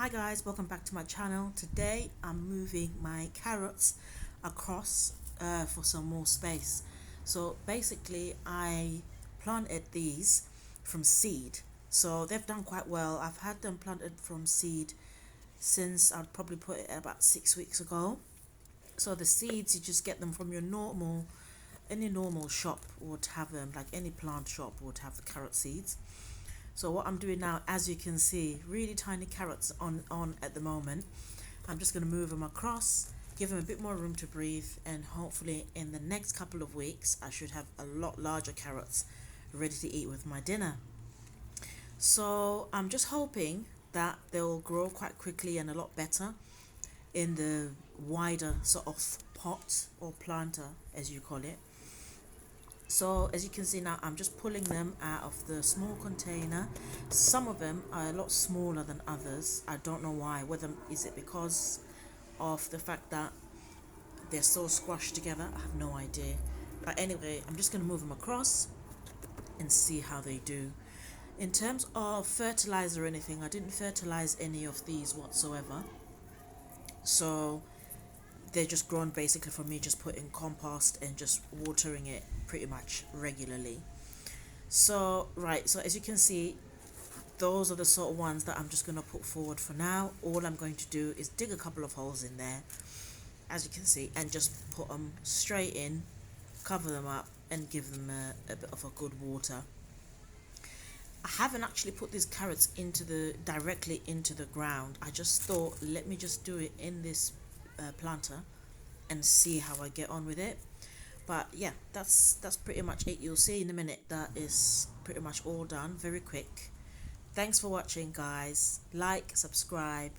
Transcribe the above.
Hi guys, welcome back to my channel. Today I'm moving my carrots across for some more space. So basically I planted these from seed. So they've done quite well. I've had them planted from seed since I'd probably put it about 6 weeks ago. So the seeds, you just get them from your any normal shop would have them, like any plant shop would have the carrot seeds. So what I'm doing now, as you can see, really tiny carrots on at the moment. I'm just going to move them across, give them a bit more room to breathe, and hopefully in the next couple of weeks I should have a lot larger carrots ready to eat with my dinner. So I'm just hoping that they'll grow quite quickly and a lot better in the wider sort of pot or planter, as you call it. So as you can see now, I'm just pulling them out of the small container. Some of them are a lot smaller than others. I don't know why. Whether is it because of the fact that they're so squashed together, I have no idea. But anyway, I'm just going to move them across and see how they do. In terms of fertilizer or anything, I didn't fertilize any of these whatsoever. So they're just grown basically from me just putting compost and just watering it pretty much regularly. So right, so as you can see, those are the sort of ones that I'm just going to put forward for now. All I'm going to do is dig a couple of holes in there, as you can see, and just put them straight in, cover them up, and give them a bit of a good water. I haven't actually put these carrots directly into the ground. I just thought, let me just do it in this planter and see how I get on with it. But yeah, that's pretty much it. You'll see in a minute that is pretty much all done, very quick. Thanks for watching, guys. Like, subscribe.